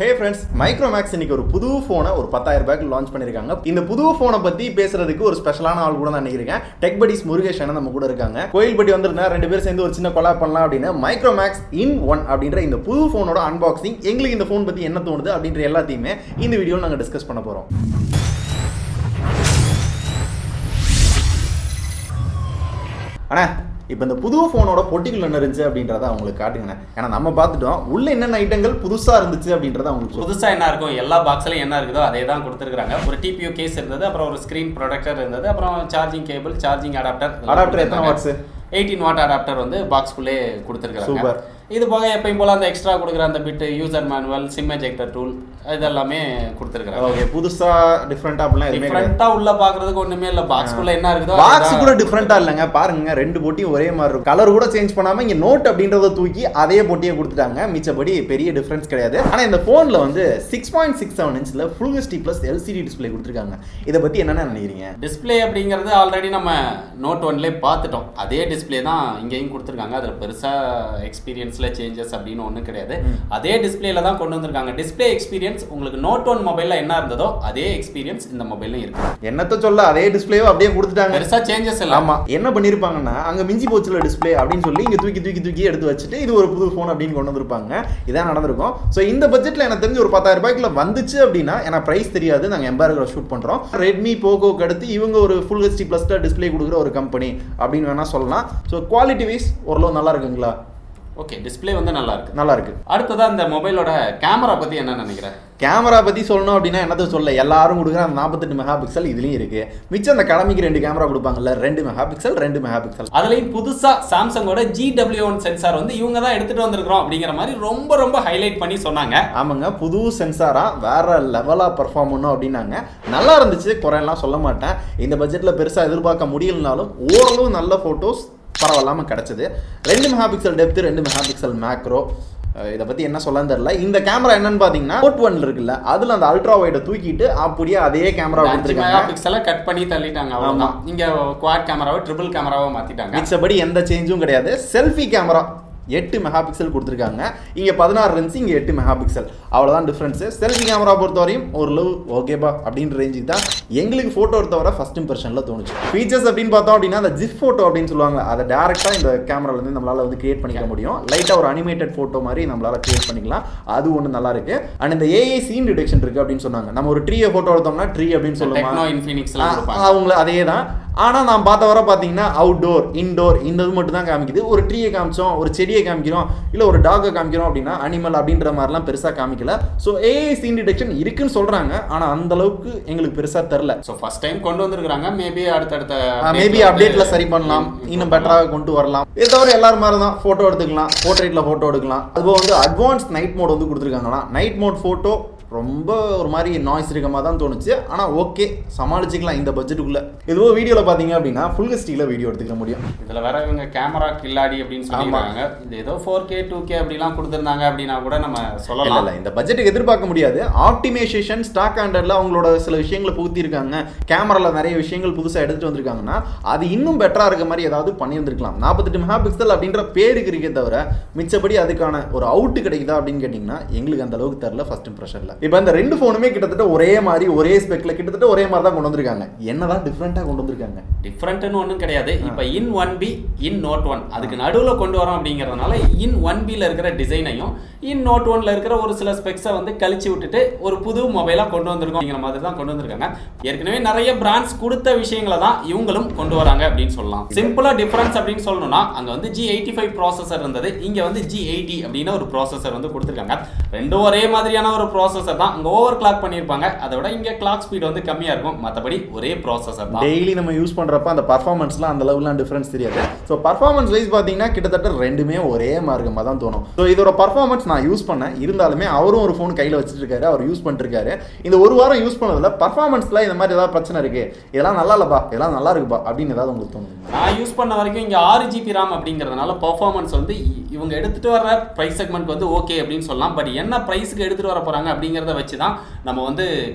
Hey friends, Micromax இன்னைக்கு ஒரு புது ஃபோனை ஒரு 10000 ரூபாய்க்கு லான்ச் பண்ணிருக்காங்க. இந்த புது ஃபோனை பத்தி பேசுறதுக்கு ஒரு ஸ்பெஷலான ஆள் கூட நான் நினைக்கிறேன். டெக் படீஸ் முருகேஷ் அண்ணா நம்ம கூட இருக்காங்க. கோயில்பட்டி வந்திருந்தா ரெண்டு பேரும் சேர்ந்து ஒரு சின்ன கொலாப் பண்ணலாம் அப்படின்னு Micromax IN 1 அப்படின்ற இந்த புது ஃபோனோட அன்பாக்சிங், எங்களுக்கு இந்த ஃபோன் பத்தி என்ன தோணுது அப்படின்ற எல்லாத்தையுமே இந்த வீடியோல நாங்க டிஸ்கஸ் பண்ண போறோம். அண்ணா, இப்போ இந்த புது ஃபோனோட பொட்டிக்குள்ள என்ன இருந்துச்சு அப்படின்றத அவங்களுக்கு காட்டுங்கண்ணே. ஏன்னா நம்ம பார்த்துட்டோம் உள்ள என்னென்ன ஐட்டங்கள் புதுசா இருந்துச்சு அப்படின்றத அவங்களுக்கு புதுசா என்ன இருக்கும், எல்லா பாக்ஸ்லயும் என்ன இருக்குதோ அதே தான் கொடுத்துருக்காங்க. ஒரு டிபியூ கேஸ் இருந்தது, அப்புறம் ஒரு ஸ்கிரீன் ப்ரொடக்டர் இருந்தது, அப்புறம் சார்ஜிங் கேபிள், சார்ஜிங் அடாப்டர் எத்தனை வாட்ஸ் 18 வாட் அடாப்டர் வந்து பாக்ஸ்குள்ளே கொடுத்துருக்காங்க. சூப்பர். இது போக எப்பயும் போல அந்த எக்ஸ்ட்ரா கொடுக்குற அந்த bit, user manual, sim ejector tool, இதெல்லாமே கொடுத்துருக்காங்க. ஓகே, புதுசா டிஃபரண்டா அப்படிலாம் எதுவுமே டிஃபரண்டா உள்ள பாக்குறதுக்கு ஒண்ணுமே இல்ல. பாக்ஸ்குள்ள என்ன இருக்குதோ பாக்ஸ் கூட டிஃபரண்டா இல்லங்க. பாருங்க, ரெண்டு பொட்டியும் ஒரே மாதிரி இருக்கும். கலர் கூட சேஞ்ச் பண்ணாம இங்க நோட் அப்படின்றத தூக்கி அதே பொட்டியை கொடுத்துட்டாங்க. மிச்சபடி பெரிய டிஃபரன்ஸ் கிடையாது. ஆனா இந்த போன்ல வந்து 6.67 இன்ச்ல full HD plus LCD display கொடுத்துருக்காங்க. இதை பத்தி என்ன நினைக்கிறீங்க? டிஸ்பிளே அப்படிங்கிறது ஆல்ரெடி நம்ம நோட் 1ல பார்த்துட்டோம். அதே டிஸ்பிளே தான் இங்கேயும் கொடுத்துருக்காங்க. அதில் பெருசா எக்ஸ்பீரியன்ஸ்ல சேஞ்சஸ் அப்படின்னு ஒன்றும் கிடையாது. அதே டிஸ்பிளேல தான் கொண்டு வந்திருக்காங்க. டிஸ்பிளே எக்ஸ்பீரியன்ஸ் உங்களுக்கு நோட் 1 மொபைல்ல என்ன இருந்ததோ அதே எக்ஸ்பீரியன்ஸ் இந்த மொபைல்ல இருக்கு. என்னத்த சொல்ல, அதே டிஸ்பிளேவை அப்படியே கொடுத்துட்டாங்க. பெருசா சேஞ்சஸ் இல்ல. ஆமா, என்ன பண்ணிருப்பாங்கன்னா அங்க மிஞ்சி போச்சுல டிஸ்பிளே அப்படின்னு சொல்லி இங்க தூக்கி எடுத்து வச்சுட்டு இது ஒரு புது போன் அப்படின்னு கொண்டு வந்திருப்பாங்க. இதான் நடந்திருக்கும். ஸோ இந்த பட்ஜெட்ல எனக்கு தெரிஞ்சு ஒரு 10000 ரூபாய்க்குள்ள வந்துச்சு அப்படின்னா, ஏன்னா பிரைஸ் தெரியாது, நாங்க எம்பார்கோ ஷூட் பண்றோம். ரெட்மி போகோக்கு அடுத்து இவங்க ஒரு ஃபுல் ஹெச்டி பிளஸ் டிஸ்பிளே கொடுக்குற ஒரு கம்பெனி அப்படின்னு வேணா சொல்லலாம். ஸோ குவாலிட்டி வைஸ் ஓரளவு நல்லா இருக்குங்களா? ஓகே, டிஸ்பிளே வந்து நல்லா இருக்கு. அடுத்ததா இந்த மொபைலோட கேமரா பத்தி என்ன நினைக்கிறேன்? கேமரா பத்தி சொல்லணும் அப்படின்னா என்னத்த சொல்ல, எல்லாரும் கொடுக்குற அந்த 48 மெகா பிக்சல் இதுலயும் இருக்கு. மிச்சம் அந்த கடமைக்கு 2 கேமரா கொடுப்பாங்கல்ல, 2 மெகா பிக்சல். அதுலயும் புதுசா சாம்சங்கோட GW1 சென்சார் வந்து இவங்க தான் எடுத்துட்டு வந்திருக்கிறோம் அப்படிங்கிற மாதிரி ரொம்ப ஹைலைட் பண்ணி சொன்னாங்க. ஆமாங்க, புது சென்சாரா வேற லெவலா பெர்ஃபார்ம் பண்ணும் அப்படின்னாங்க. நல்லா இருந்துச்சு, குறையெல்லாம் சொல்ல மாட்டேன். இந்த பட்ஜெட்ல பெருசா எதிர்பார்க்க முடியலனாலும் ஓரளவு நல்ல போட்டோஸ் பரவாயில்லாமல் கிடச்சிது. 2 mega pixel depth, 2 mega pixel macro. இதை பற்றி என்ன சொல்லன்னு தெரியல. இந்த கேமரா என்னன்னு பார்த்தீங்கன்னா நோட் 1 இருக்குல்ல, அதில் அந்த அல்ட்ரா வைடை தூக்கிட்டு அப்படியே அதே கேமரா கொடுத்துருக்காங்க. மெகா பிக்சலை கட் பண்ணி தள்ளிட்டாங்க. அவ்வளோதான். இங்கே குவாட் கேமராவை ட்ரிபிள் கேமராவை மாற்றிட்டாங்க. மிச்சபடி எந்த சேஞ்சும் கிடையாது. செல்ஃபி கேமரா 8 மெகா பிக்சல் கொடுத்துருக்காங்க. இங்கே 16 இருந்துச்சு, இங்கே 8 மெகா பிக்சல். அவ்வளோதான் டிஃப்ரென்ஸு. செல்ஃபி கேமரா பொறுத்தவரையும் ஓரளவு ஓகேபா அப்படின்ற ரேஞ்சுக்கு தான் எங்களுக்கு ஃபோட்டோ எடுத்தவரை ஃபர்ஸ்ட் இம்ப்ரெஷனில் தோணுச்சு. ஃபீச்சர்ஸ் அப்படின்னு பார்த்தோம் அப்படின்னா அந்த ஜிப் ஃபோட்டோ அப்படின்னு சொல்லுவாங்க, அதை டேரெக்டாக இந்த கேமராலேருந்து நம்மளால் வந்து கிரியேட் பண்ணிக்க முடியும். லைட்டாக ஒரு அனிமேட்டட் ஃபோட்டோ மாதிரி நம்மளால் கிரியேட் பண்ணிக்கலாம். அது ஒன்று நல்லா இருக்கு. அண்ட் இந்த ஏஐ சீன் டிடெக்ஷன் இருக்குது அப்படின்னு சொன்னாங்க. நம்ம ஒரு ட்ரீயை ஃபோட்டோ எடுத்தோம்னா ட்ரீ அப்படின்னு சொல்லுவாங்க, அவங்கள அதே தான். ஆனால் நான் பார்த்த வர பார்த்தீங்கன்னா அவுட்டோர், இன்டோர் இந்த இது மட்டும் தான் காமிக்குது. ஒரு ட்ரீயை காமிச்சோம், ஒரு செடியை காமிக்கிறோம், இல்லை ஒரு டாகை காமிக்கிறோம் அப்படின்னா அனிமல் அப்படின்ற மாதிரிலாம் பெருசாக காமிக்கல. ஸோ ஏஐ சீன் டிடெக்ஷன் இருக்குன்னு சொல்கிறாங்க, ஆனால் அந்த அளவுக்கு எங்களுக்கு பெருசாக தெரில. ஸோ ஃபர்ஸ்ட் டைம் கொண்டு வந்திருக்காங்க. மேபி அப்டேட்ல சரி பண்ணலாம், இன்னும் பெட்டராக கொண்டு வரலாம். இதை தவிர எல்லாரும் மாதிரி தான் ஃபோட்டோ எடுத்துக்கலாம், போர்ட்ரேட்டில் ஃபோட்டோ எடுக்கலாம். அதுபோல் வந்து அட்வான்ஸ் நைட் மோட் வந்து கொடுத்துருக்காங்களா. நைட் மோட் ஃபோட்டோ ரொம்ப ஒரு மாதிரி நாய்ஸ் இருக்க மாதிரி தான் தோணுச்சு. ஆனால் ஓகே, சமாளிச்சிக்கலாம் இந்த பட்ஜெட்டுக்குள்ள. இதுவோ வீடியோவில் பார்த்தீங்க அப்படின்னா ஃபுல் ஹெச்டியில் வீடியோ எடுத்துக்க முடியும். இதில் வேற இவங்க கேமரா கில்லாடி அப்படின்னு சொல்லியிருக்காங்க. இது ஏதோ 4K 2K அப்படிலாம் கொடுத்துருந்தாங்க அப்படின்னா கூட நம்ம சொல்லலாம். இல்லை, இந்த பட்ஜெட்டுக்கு எதிர்பார்க்க முடியாது. ஆப்டிமைசேஷன் ஸ்டாக் ஆண்டர்ல அவங்களோட சில விஷயங்களை புகுத்திருக்காங்க. கேமராவில் நிறைய விஷயங்கள் புதுசாக எடுத்துகிட்டு வந்திருக்காங்கன்னா அது இன்னும் பெட்டராக இருக்க மாதிரி ஏதாவது பண்ணியிருந்திருக்கலாம். 48 மெகா பிக்சல் அப்படின்ற பேருக்கு இருக்கே தவிர மிச்சபடி அதுக்கான ஒரு அவுட்டு கிடைக்குதா அப்படின்னு கேட்டிங்கன்னா எங்களுக்கு அந்த அளவுக்கு தெரியல ஃபர்ஸ்ட் இம்ப்ரெஷனில். இப்போ இந்த 2 ஃபோனுமே கிட்டத்தட்ட ஒரே மாதிரி, ஒரே ஸ்பெக்ல கிட்டத்தட்ட ஒரே மாதிரி தான் கொண்டு வந்திருக்காங்க. என்னதான் டிஃப்ரெண்டா கொண்டு வந்திருக்காங்க? டிஃப்ரெண்ட்னு ஒன்றும் கிடையாது. இப்போ IN 1B, IN Note 1 அதுக்கு நடுவில் கொண்டு வரோம் அப்படிங்கிறதுனால IN 1Bல இருக்கிற டிசைனையும் IN Note 1ல இருக்கிற ஒரு சில ஸ்பெக்ஸை வந்து கழிச்சு விட்டுட்டு ஒரு புது மொபைலாக கொண்டு வந்திருக்கோம் அப்படிங்கிற மாதிரி தான் கொண்டு வந்திருக்காங்க. ஏற்கனவே நிறைய பிராண்ட்ஸ் கொடுத்த விஷயங்களை தான் இவங்களும் கொண்டு வராங்க அப்படின்னு சொல்லலாம். சிம்பிளா டிஃபரன்ஸ் அப்படின்னு சொல்லணும்னா அங்கே வந்து G85 ப்ராசஸர் இருந்தது, இங்கே வந்து G80 அப்படின்னு ஒரு ப்ராசஸர் வந்து கொடுத்துருக்காங்க. ரெண்டும் ஒரே மாதிரியான ஒரு ப்ராசஸர் தான். அங்க ஓவர் கிளாக் பண்ணிருப்பாங்க, அதை விட இங்க கிளாக் ஸ்பீட் வந்து கம்மியா இருக்கும். மத்தபடி ஒரே ப்ராசஸர் தான். டெய்லி நம்ம யூஸ் பண்றப்ப அந்த பர்ஃபார்மன்ஸ்லாம் அந்த லெவல்லாம் டிஃபரன்ஸ் தெரியாது. ஸோ பர்ஃபார்மன்ஸ் வைஸ் பார்த்தீங்கன்னா கிட்டத்தட்ட ரெண்டுமே ஒரே மார்க்கமாக தான் தோணும். ஸோ இதோட பர்ஃபார்மன்ஸ் நான் யூஸ் பண்ணேன், இருந்தாலுமே அவரும் ஒரு ஃபோன் கையில் வச்சுட்டு இருக்காரு, அவர் யூஸ் பண்ணிருக்காரு. இந்த ஒரு வாரம் யூஸ் பண்ணதில் பர்ஃபார்மன்ஸ்ல இந்த மாதிரி ஏதாவது பிரச்சனை இருக்கு, இதெல்லாம் நல்லா இல்லப்பா, இதெல்லாம் நல்லா இருக்குப்பா அப்படின்னு ஏதாவது உங்களுக்கு தோணுது? நான் யூஸ் பண்ண வரைக்கும் இங்க 6GB RAM அப்படிங்கிறதுனால பர்ஃபார்மன்ஸ் வந்து இவங்க எடுத்துட்டு வர பிரைஸ் செக்மெண்ட் வந்து ஓகே அப்படின்னு சொல்லலாம். பட் என்ன பிரைஸ்க்கு எடுத்துட்டு வர போறாங்க அப்படிங்கிற அப்படிங்கிறத வச்சு தான் நம்ம வந்து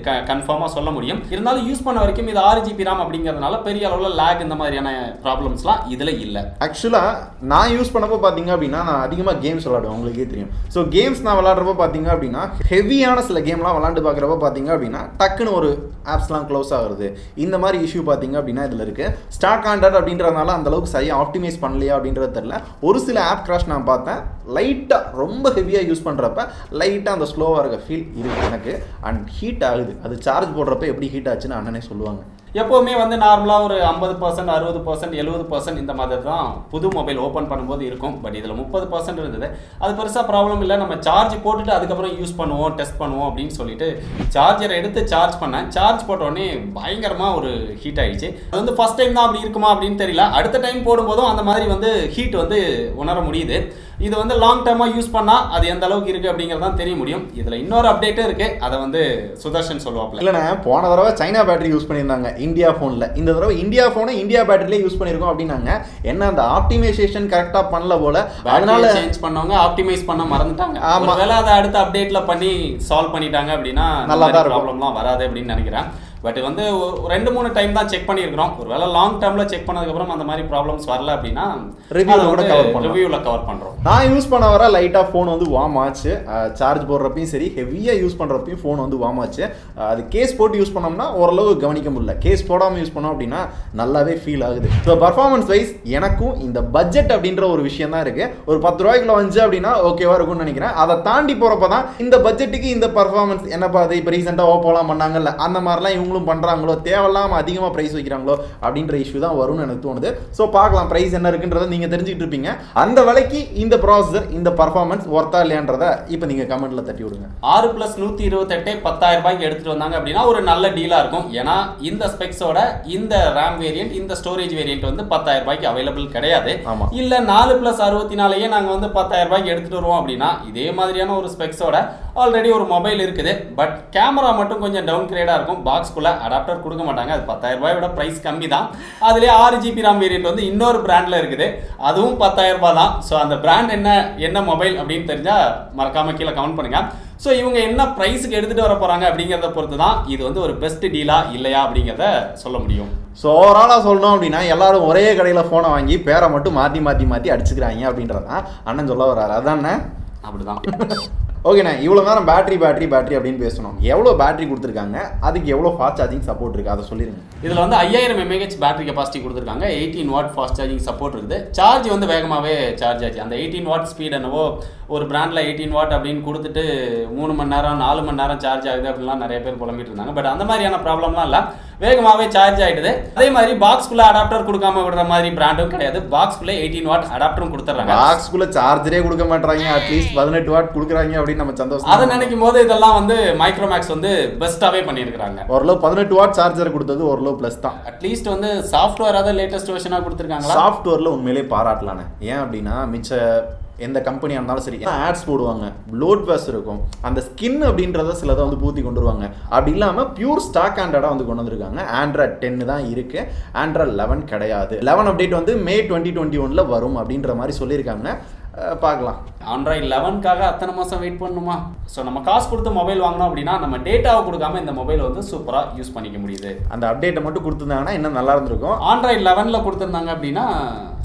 கன்ஃபார்மாக சொல்ல முடியும். இருந்தாலும் யூஸ் பண்ண வரைக்கும் இது 6GB RAM அப்படிங்கிறதுனால பெரிய அளவில் லேக் இந்த மாதிரியான ப்ராப்ளம்ஸ்லாம் இதில் இல்லை. ஆக்சுவலாக நான் யூஸ் பண்ணப்போ பார்த்தீங்க அப்படின்னா நான் அதிகமாக கேம்ஸ் விளாடுவேன், உங்களுக்கே தெரியும். ஸோ கேம்ஸ் நான் விளாட்றப்ப பார்த்தீங்க அப்படின்னா ஹெவியான சில கேம்லாம் விளாண்டு பார்க்குறப்ப பார்த்தீங்க அப்படின்னா டக்குன்னு ஒரு ஆப்ஸ்லாம் க்ளோஸ் ஆகுறது, இந்த மாதிரி இஷ்யூ பார்த்தீங்க அப்படின்னா இதில் இருக்குது. ஸ்டாக் ஆண்ட்ராய்டு அப்படின்றதுனால அந்தளவுக்கு சரியாக ஆப்டிமைஸ் பண்ணலையா அப்படின்றது தெரியல. ஒரு சில ஆப் கிராஷ் நான் பார்த்தேன், லைட்டாக ரொம்ப ஹெவியாக யூஸ் பண்ணுறப்ப லைட்டாக அந்த ஸ்லோவாக இருக்க ஃபீல் இருக்குது எனக்கு. அண்ட் ஹீட் ஆகுது, அது சார்ஜ் போடுறப்ப எப்படி ஹீட் ஆச்சுன்னு அண்ணனே சொல்லுவாங்க. எப்போவுமே வந்து நார்மலாக ஒரு 50%, 60%, 70% இந்த மாதிரி தான் புது மொபைல் ஓப்பன் பண்ணும்போது இருக்கும். பட் இதில் 30% இருந்தது. அது பெருசாக ப்ராப்ளம் இல்லை. நம்ம சார்ஜ் போட்டுட்டு அதுக்கப்புறம் யூஸ் பண்ணுவோம், டெஸ்ட் பண்ணுவோம் அப்படின்னு சொல்லிட்டு சார்ஜரை எடுத்து சார்ஜ் பண்ணேன். சார்ஜ் போட்டோடனே பயங்கரமாக ஒரு ஹீட் ஆகிடுச்சு. அது வந்து ஃபஸ்ட் டைம் தான் அப்படி இருக்குமா அப்படின்னு தெரியல. அடுத்த டைம் போடும்போதும் அந்த மாதிரி வந்து ஹீட் வந்து உணர முடியுது. இது வந்து லாங் டேர்மாக யூஸ் பண்ணால் அது எந்த அளவுக்கு இருக்குது அப்படிங்கிறதான் தெரிய முடியும். இதில் இன்னொரு அப்டேட்டும் இருக்குது, அதை வந்து சுதர்ஷன் சொல்லுவாப்ல. இல்லைண்ணா, போன தடவை சைனா பேட்டரி யூஸ் பண்ணியிருந்தாங்க இந்தியா ஃபோனில். இந்த தடவை இந்தியா ஃபோனை இந்தியா பேட்டரியிலே யூஸ் பண்ணியிருக்கோம் அப்படின்னாங்க. என்ன அந்த ஆப்டிமைசேஷன் கரெக்டாக பண்ணல போல, அதனால சேஞ்ச் பண்ணவங்க ஆப்டிமைஸ் பண்ண மறந்துட்டாங்க. ஆமாம், வேலை அதை அடுத்த அப்டேட்டில் பண்ணி சால்வ் பண்ணிட்டாங்க அப்படின்னா நல்லா தான் ப்ராப்ளம்லாம் வராது அப்படின்னு நினைக்கிறேன். பட் வந்து 2-3 டைம் தான் செக் பண்ணியிருக்கிறோம். ஒருவேளை லாங் டேர்மில் செக் பண்ணதுக்கப்புறம் அந்த மாதிரி ப்ராப்ளம்ஸ் வரல அப்படின்னா ரிவ்யூவில் கவர் பண்ணுறோம். நான் யூஸ் பண்ண வர லைட்டாக ஃபோன் வந்து வார்ம் ஆச்சு. சார்ஜ் போடுறப்பையும் சரி, ஹெவியாக யூஸ் பண்ணுறப்பையும் ஃபோன் வந்து வார்ம் ஆச்சு. அது கேஸ் போட்டு யூஸ் பண்ணோம்னா ஓரளவு கவனிக்க முடியல. கேஸ் போடாமல் யூஸ் பண்ணோம் அப்படின்னா நல்லாவே ஃபீல் ஆகுது. ஸோ பர்ஃபார்மன்ஸ் வைஸ் எனக்கும் இந்த பட்ஜெட் அப்படின்ற ஒரு விஷயம் தான் இருக்குது. ஒரு 10 ரூபாய்க்குள்ள வந்துச்சு அப்படின்னா ஓகேவா இருக்கும்னு நினைக்கிறேன். அதை தாண்டி போகிறப்ப தான் இந்த பட்ஜெட்டுக்கு இந்த பர்ஃபார்மன்ஸ் என்னப்பா அது இப்போ ரீசெண்டாக ஓப்போலாம் பண்ணாங்கல்ல, அந்த மாதிரிலாம் இவங்களும் பண்றாங்களோ, தேவையில்லாம அதிகமாக பிரைஸ் வைக்கிறாங்களோ அப்படின்ற இஷ்யூ தான் வரும்னு எனக்கு தோணுது. ஸோ பார்க்கலாம் பிரைஸ் என்ன இருக்குன்றதை நீங்க தெரிஞ்சுக்கிட்டு இருப்பீங்க. அந்த விலைக்கு இந்த ப்ராசஸர், இந்த பர்ஃபார்மன்ஸ் ஒர்த்தா இல்லையான்றதை இப்போ நீங்க கமெண்ட்ல தட்டி விடுங்க. 6+128 10,000 ரூபாய்க்கு எடுத்துட்டு வந்தாங்க அப்படின்னா ஒரு நல்ல டீலா இருக்கும். ஏன்னா இந்த ஸ்பெக்ஸோட இந்த ரேம் வேரியன்ட், இந்த ஸ்டோரேஜ் வேரியன்ட் வந்து 10,000 ரூபாய்க்கு அவைலபிள் கிடையாது. இல்ல 4+64 நாங்க வந்து 10,000 ரூபாய்க்கு எடுத்துட்டு வருவோம் அப்படின்னா இதே மாதிரியான ஒரு ஸ்பெக்ஸோட ஆல்ரெடி ஒரு மொபைல் இருக்குது. பட் கேமரா மட்டும் கொஞ்சம் டவுன் கிரேடா இருக்கும். பாக்ஸ்குள்ள அடாப்டர் கொடுக்க மாட்டாங்க. அது 10,000 ரூபாயோட பிரைஸ் கம்மி தான். அதுலேயே 6GB RAM வேரியன்ட் வந்து இன்னொரு பிராண்ட்ல இருக்குது, அதுவும் 10,000 ரூபாய் தான். ஸோ அந்த பிராண்ட் என்ன மொபைல் அப்படின்னு தெரிஞ்சா மறக்காம கீழே கமெண்ட் பண்ணுங்க. ஸோ இவங்க என்ன ப்ரைஸுக்கு எடுத்துட்டு வர போறாங்க அப்படிங்கிறத பொறுத்து தான் இது வந்து ஒரு பெஸ்ட் டீலா இல்லையா அப்படிங்கிறத சொல்ல முடியும். ஸோ ஓவராலாக சொல்லணும் அப்படின்னா எல்லாரும் ஒரே கடையில் ஃபோனை வாங்கி பேரை மட்டும் மாற்றி அடிச்சுக்கிறாங்க அப்படின்றதான் அண்ணன் சொல்ல வர்றாரு. அதானே? அப்படிதான். ஓகேண்ணா, இவ்வளோ நேரம் பேட்டரி அப்படின்னு பேசணும். எவ்வளோ பேட்டரி கொடுத்துருக்காங்க, அதுக்கு எவ்வளோ ஃபாஸ்ட் சார்ஜிங் சப்போர்ட் இருக்குது, அதை சொல்லிடுங்க. இதில் வந்து 5000 mAh பேட்டரி கெப்பாசிட்டி கொடுத்துருக்காங்க. 18 வாட் ஃபாஸ்ட் சார்ஜிங் சப்போர்ட் இருக்குது. சார்ஜ் வந்து வேகமாகவே சார்ஜ் ஆச்சு. அந்த 18 வாட் ஸ்பீட் என்னவோ ஒரு பிராண்டில் 18 வாட் அப்படின்னு கொடுத்துட்டு 3 மணி நேரம் 4 மணி நேரம் சார்ஜ் ஆகுது அப்படின்லாம் நிறைய பேர் புலம்பிட்டு இருந்தாங்க. பட் அந்த மாதிரியான ப்ராப்ளம்லாம் இல்லை, வேகமாகவே சார்ஜ் ஆகிடுது. அதே மாதிரி பாக்ஸ்குள்ளே அடாப்டர் கொடுக்காம விடுற மாதிரி பிராண்டும் கிடையாது. பாக்ஸ்குள்ளே 18 வாட் அடாப்டரும் கொடுத்துட்றாங்க. பாக்ஸ்குள்ளே சார்ஜரே கொடுக்க மாட்டாங்க, அட்லீஸ்ட் 18 வாட் கொடுக்குறாங்க அப்படின்னு நம்ம சந்தோஷம். அதை நினைக்கும் போது இதெல்லாம் வந்து மைக்ரோமேக்ஸ் வந்து பெஸ்ட்டாகவே பண்ணியிருக்காங்க. ஓரளவு 18 வாட் சார்ஜர் கொடுத்தது ஓரளவு ப்ளஸ் தான். அட்லீஸ்ட் வந்து சாஃப்ட்வேர் லேட்டஸ்ட் வெர்ஷனாக கொடுத்துருக்காங்க. சாஃப்ட்வேரில் உண்மையிலே பாராட்டலானே. ஏன் அப்படின்னா மிச்ச எந்த கம்பெனியாக இருந்தாலும் சரி ஆட்ஸ் போடுவாங்க, லோட் வேஸ் இருக்கும், அந்த ஸ்கின் அப்படின்றத சிலதை வந்து பூத்தி கொண்டு வருவாங்க. அப்படி இல்லாமல் பியூர் ஸ்டாக் ஆண்ட்ராய்டாக வந்து கொண்டு வந்திருக்காங்க. ஆண்ட்ராய்ட் 10 தான் இருக்குது, ஆண்ட்ராய்ட் 11 கிடையாது. 11 அப்டேட் வந்து மே 2021 வரும் அப்படின்ற மாதிரி சொல்லியிருக்காங்க. பார்க்கலாம். ஆண்ட்ராய்ட் 11க்காக அத்தனை மாதம் வெயிட் பண்ணணுமா? ஸோ நம்ம காசு கொடுத்து மொபைல் வாங்கினோம் அப்படின்னா நம்ம டேட்டாவை கொடுக்காம இந்த மொபைல் வந்து சூப்பராக யூஸ் பண்ணிக்க முடியுது. அந்த அப்டேட்டை மட்டும் கொடுத்துருந்தாங்கன்னா இன்னும் நல்லா இருந்திருக்கும். ஆண்ட்ராய்ட் 11 கொடுத்துருந்தாங்க அப்படின்னா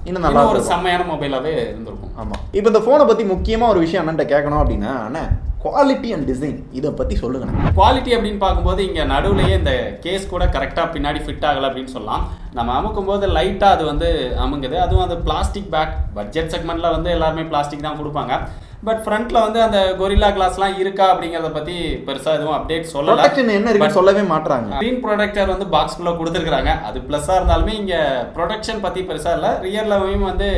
இன்னும் நல்லா ஒரு செம்மையான மொபைலாகவே இருந்திருக்கும். ஆமாம். இப்போ இந்த ஃபோனை பற்றி முக்கியமாக ஒரு விஷயம் அண்ணன்ட்ட கேட்கணும் அப்படின்னா, அண்ணா குவாலிட்டி அண்ட் டிசைன் இதை பற்றி சொல்லுங்கண்ணா. குவாலிட்டி அப்படின்னு பார்க்கும்போது இங்கே நடுவுலையே இந்த கேஸ் கூட கரெக்டாக பின்னாடி ஃபிட் ஆகலை அப்படின்னு சொல்லலாம். நம்ம அமுக்கும் போது லைட்டாக அது வந்து அமுங்குது. அதுவும் அது பிளாஸ்டிக் பேக். பட்ஜெட் செக்மெண்ட்டில் வந்து எல்லாருமே பிளாஸ்டிக் தான் கொடுப்பாங்க. பட் ஃப்ரண்ட்ல வந்து அந்த கொரில்லா கிளாஸ்லாம் இருக்கா அப்படிங்கிறத பற்றி பெருசாக எதுவும் அப்டேட் சொல்லல. என்ன இருக்கு சொல்லவே மாட்டாங்க. ஸ்க்ரீன் ப்ரொடெக்டர் வந்து பாக்ஸ்குள்ளே கொடுத்துருக்காங்க. அது ப்ளஸ்ஸாக இருந்தாலுமே இங்கே ப்ரொடெக்ஷன் பற்றி பெருசாக இல்லை. ரியர்லையும் வந்து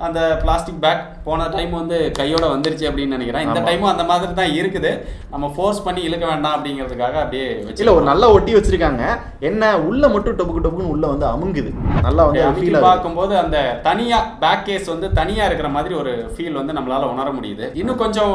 அந்த பிளாஸ்டிக் பேக் போன டைம் வந்து கையோட வந்துருச்சு அப்படின்னு நினைக்கிறேன். இந்த டைமும் அந்த மாதிரி தான் இருக்குது. நம்ம ஃபோர்ஸ் பண்ணி இழுக்க வேண்டாம் அப்படிங்கிறதுக்காக அப்படியே வச்சு இல்லை ஒரு நல்லா ஒட்டி வச்சிருக்காங்க. என்ன உள்ள மட்டும் டொப்புன்னு உள்ள வந்து அமுங்குது. நல்லா வந்து பார்க்கும்போது அந்த தனியாக பேக் கேஸ் வந்து தனியாக இருக்கிற மாதிரி ஒரு ஃபீல் வந்து நம்மளால உணர முடியுது. இன்னும் கொஞ்சம்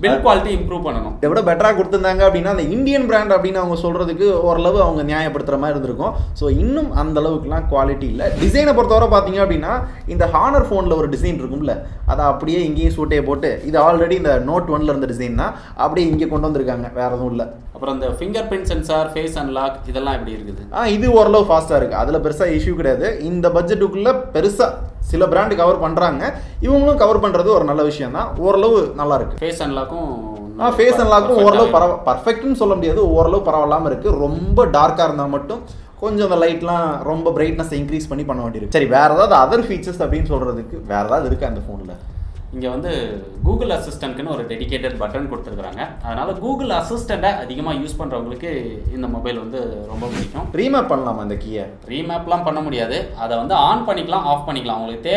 பில்ட் குவாலிட்டி இம்ப்ரூவ் பண்ணணும். இதை விட பெட்டராக கொடுத்துருந்தாங்க அப்படின்னா அந்த இந்தியன் பிராண்ட் அப்படின்னு அவங்க சொல்கிறதுக்கு ஓரளவு அவங்க நியாயப்படுத்துகிற மாதிரி இருந்திருக்கும். ஸோ இன்னும் அந்த அளவுக்குலாம் குவாலிட்டி இல்லை. டிசைனை பொறுத்தவரை பார்த்தீங்க அப்படின்னா இந்த ஹானர் ஃபோனில் ஒரு டிசைன் இருக்கும்ல, அதை அப்படியே இங்கேயும் சூட்டையை போட்டு இது ஆல்ரெடி இந்த Note 1ல இருந்த டிசைன் தான் அப்படியே இங்கே கொண்டு வந்திருக்காங்க, வேற எதுவும் இல்லை. அப்புறம் இந்த finger print sensor, face unlock இதெல்லாம் எப்படி இருக்குது? இது ஓரளவு ஃபாஸ்ட்டாக இருக்குது, அதில் பெருசாக இஷ்யூ கிடையாது. இந்த பட்ஜெட்டுக்குள்ளே பெருசாக சில பிராண்டு கவர் பண்ணுறாங்க, இவங்களும் கவர் பண்ணுறது ஒரு நல்ல விஷயம் தான். ஓரளவு நல்லா இருக்குது. ஃபேஸ் அன்லாக்கும் ஓரளவு பர்ஃபெக்ட்னு சொல்ல முடியாது, ஓரளவு பரவாயில்லாமல் இருக்குது. ரொம்ப டார்க்காக இருந்தால் மட்டும் கொஞ்சம் அந்த லைட்லாம் ரொம்ப பிரைட்னஸ் இன்க்ரீஸ் பண்ணி பண்ண வேண்டியிருக்கு. சரி, வேறு ஏதாவது அதர் ஃபீச்சர்ஸ் அப்படின்னு சொல்கிறதுக்கு வேறு ஏதாவது இருக்குது அந்த ஃபோனில்? இங்கே வந்து கூகுள் அசிஸ்டன்ட்னு ஒரு டெடிகேட்டட் பட்டன் கொடுத்துருக்குறாங்க. அதனால் கூகுள் அசிஸ்டண்ட்டை அதிகமாக யூஸ் பண்ணுறவங்களுக்கு இந்த மொபைல் வந்து ரொம்ப பிடிக்கும். ரீமேப் பண்ணலாமா அந்த கீயை? ரீமேப்லாம் பண்ண முடியாது, அதை வந்து ஆன் பண்ணிக்கலாம், ஆஃப் பண்ணிக்கலாம். உங்களுக்கு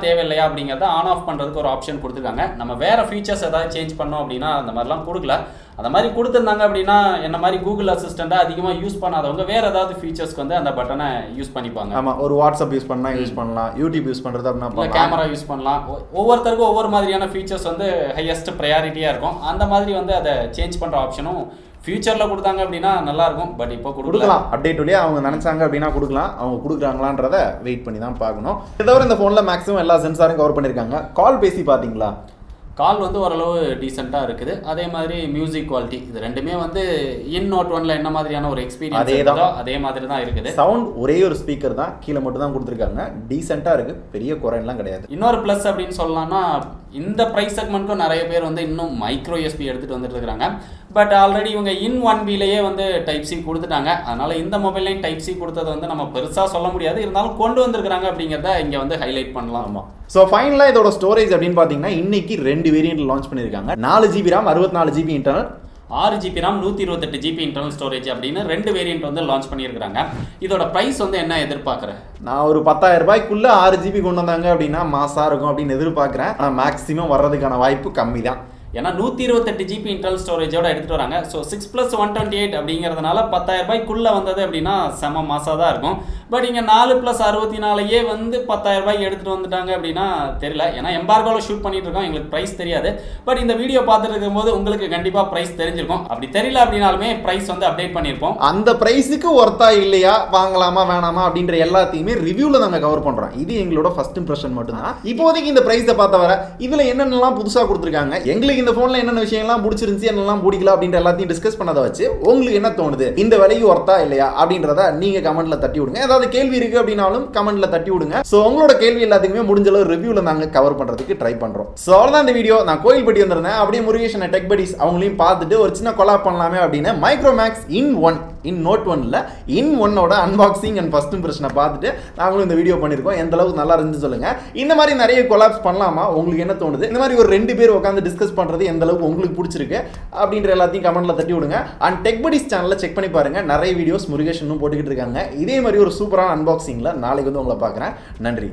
தேவையில்லையா அப்படிங்கிறத ஆன் ஆஃப் பண்ணுறதுக்கு ஒரு ஆப்ஷன் கொடுத்துருக்காங்க. நம்ம வேறு ஃபீச்சர்ஸ் ஏதாவது சேஞ்ச் பண்ணோம் அப்படின்னா அந்த மாதிரிலாம் கொடுக்கல. அந்த மாதிரி கொடுத்துருந்தாங்க அப்படின்னா என்ன மாதிரி கூகுள் அசிஸ்டண்ட்டை அதிகமாக யூஸ் பண்ணாதவங்க வேறு ஏதாவது ஃபீச்சர்ஸ்க்கு வந்து அந்த பட்டனை யூஸ் பண்ணிப்பாங்க. ஆமாம், ஒரு வாட்ஸ்அப் யூஸ் பண்ணால் யூஸ் பண்ணலாம், யூடியூப் யூஸ் பண்ணுறது அப்படின்னா கேமரா யூஸ் பண்ணலாம். ஒவ்வொருத்தருக்கும் ஒவ்வொரு மாதிரியான ஃபீச்சர்ஸ் வந்து ஹையஸ்ட் ப்ரையாரிட்டியாக இருக்கும். அந்த மாதிரி வந்து அதை சேஞ்ச் பண்ணுற ஆப்ஷனும் ஃபியூச்சரில் கொடுத்தாங்க அப்படின்னா நல்லாயிருக்கும். பட் இப்போ கொடுக்கலாம், அப்டேட் வழியாக அவங்க நினச்சாங்க அப்படின்னா கொடுக்கலாம். அவங்க கொடுக்குறாங்களான்றதை வெயிட் பண்ணி தான் பார்க்கணும். இதை தவிர இந்த ஃபோனில் மேக்ஸிமம் எல்லா சென்சாரும் கவர் பண்ணியிருக்காங்க. கால் பேசி பார்த்தீங்களா? கால் வந்து ஓரளவு டீசெண்டாக இருக்குது. அதே மாதிரி மியூசிக் குவாலிட்டி இது ரெண்டுமே வந்து Note 1ல என்ன மாதிரியான ஒரு எக்ஸ்பீரியன்ஸ் அதே மாதிரி தான் இருக்குது. சவுண்ட் ஒரே ஒரு ஸ்பீக்கர் தான் கீழே மட்டும் தான் கொடுத்துருக்காங்க, டீசெண்டாக இருக்குது, பெரிய குறையெல்லாம் கிடையாது. இன்னொரு ப்ளஸ் அப்படின்னு சொல்லலாம்னா இந்த ப்ரைஸ் செக்மெண்ட்க்கும் நிறைய பேர் வந்து இன்னும் மைக்ரோ எஸ்பி எடுத்துகிட்டு வந்துட்டு இருக்கிறாங்க. பட் ஆல்ரெடி இவங்க N1Bலேயே வந்து டைப் சி கொடுத்துட்டாங்க. அதனால் இந்த மொபைல்லையும் டைப் சி கொடுத்தது வந்து நம்ம பெருசாக சொல்ல முடியாது, இருந்தாலும் கொண்டு வந்திருக்கிறாங்க அப்படிங்கிறத இங்கே வந்து ஹைலைட் பண்ணலாம். ஆமாம். ஸோ ஃபைனலாக இதோட ஸ்டோரேஜ் அப்படின்னு பார்த்தீங்கன்னா இன்னைக்கு 2 வேரியன்ட் லான்ச் பண்ணியிருக்காங்க. 4GB RAM 64GB internal, 6GB RAM 128GB internal storage அப்படின்னு 2 வேரியன்ட் வந்து லான்ச் பண்ணியிருக்காங்க. இதோட ப்ரைஸ் வந்து என்ன எதிர்பார்க்குறேன்? நான் ஒரு 10,000 ரூபாய்க்குள்ளே 6GB கொண்டு வந்தாங்க அப்படின்னா மாசாக இருக்கும் அப்படின்னு எதிர்பார்க்குறேன். ஆனால் மேக்ஸிமம் வர்றதுக்கான வாய்ப்பு கம்மி தான். ஏன்னா 128GB இன்டர்னல் ஸ்டோரேஜோட எடுத்துகிட்டு வராங்க. ஸோ 6+128 அப்படிங்கிறதுனால 10,000 ரூபாய்க்குள்ளே வந்தது அப்படின்னா செம மாசாக தான் இருக்கும். பட் இங்கே 4+64 வந்து 10,000 ரூபாய்க்கு எடுத்துகிட்டு வந்துட்டாங்க அப்படின்னா தெரியல. ஏன்னா எம்பார்கோவில் ஷூட் பண்ணிட்டு இருக்கோம், எங்களுக்கு ப்ரைஸ் தெரியாது. பட் இந்த வீடியோ பார்த்துட்டு இருக்கும்போது உங்களுக்கு கண்டிப்பாக ப்ரைஸ் தெரிஞ்சிருக்கும். அப்படி தெரியல அப்படின்னாலுமே ப்ரைஸ் வந்து அப்டேட் பண்ணியிருப்போம். அந்த ப்ரைஸுக்கு ஒர்த்தா இல்லையா, வாங்கலாமா வேணாமா அப்படின்ற எல்லாத்தையுமே ரிவ்யூவில் நாங்கள் கவர் பண்ணுறோம். இது எங்களோட ஃபர்ஸ்ட் இம்ப்ரெஷன் மட்டும்தான். இப்போதைக்கு இந்த ப்ரைஸை பார்த்த வர இதில் என்னென்னலாம் புதுசாக கொடுத்துருக்காங்க, எங்களுக்கு இந்த ஃபோனில் என்னென்ன விஷயம்லாம் பிடிச்சிருந்துச்சு, என்னெல்லாம் பிடிக்கல அப்படின்ற எல்லாத்தையும் டிஸ்கஸ் பண்ணதை வச்சு உங்களுக்கு என்ன தோணுது, இந்த விலைக்கு ஒர்த்தா இல்லையா அப்படின்றத நீங்க கமெண்ட்ல தட்டி விடுங்க. ஏதாவது கேள்வி இருக்கு அப்படின்னாலும் கமெண்ட்ல தட்டி விடுங்க. ஸோ உங்களோட கேள்வி எல்லாத்துக்குமே முடிஞ்ச அளவு ரிவ்யூல நாங்கள் கவர் பண்றதுக்கு ட்ரை பண்றோம். ஸோ அவ்வளோதான் இந்த வீடியோ. நான் கோயில்பட்டி வந்திருந்தேன், அப்படியே முருகேஷன் டெக் படிஸ் அவங்களையும் பார்த்துட்டு ஒரு சின்ன கொலாப் பண்ணலாமே அப்படின்னு Micromax in Note 1ல In1ஓட அன்பாக்சிங் அண்ட் ஃபர்ஸ்ட் இம்ப்ரெஷனை பார்த்துட்டு நாங்களும் இந்த வீடியோ பண்ணியிருக்கோம். எந்த அளவுக்கு நல்லா இருந்து சொல்லுங்க. இந்த மாதிரி நிறைய கொலாப்ஸ் பண்ணலாமா, உங்களுக்கு என்ன தோணுது, இந்த மாதிரி ஒரு 2 பேர் உட்காந்து டிஸ்கஸ் பண்றது எந்த அளவுக்கு உங்களுக்கு பிடிச்சிருக்கு அப்படின்ற எல்லாத்தையும் கமெண்ட்ல தட்டி விடுங்க. அண்ட் டெக் படிஸ் சேனலை செக் பண்ணி பாருங்க, நிறைய வீடியோஸ் முருகேஷனும் போட்டுக்கிட்டு இருக்காங்க. இதே மாதிரி ஒரு சூப்பரான அன்பாக்சிங்ல நாளைக்கு வந்து உங்களை பார்க்குறேன். நன்றி.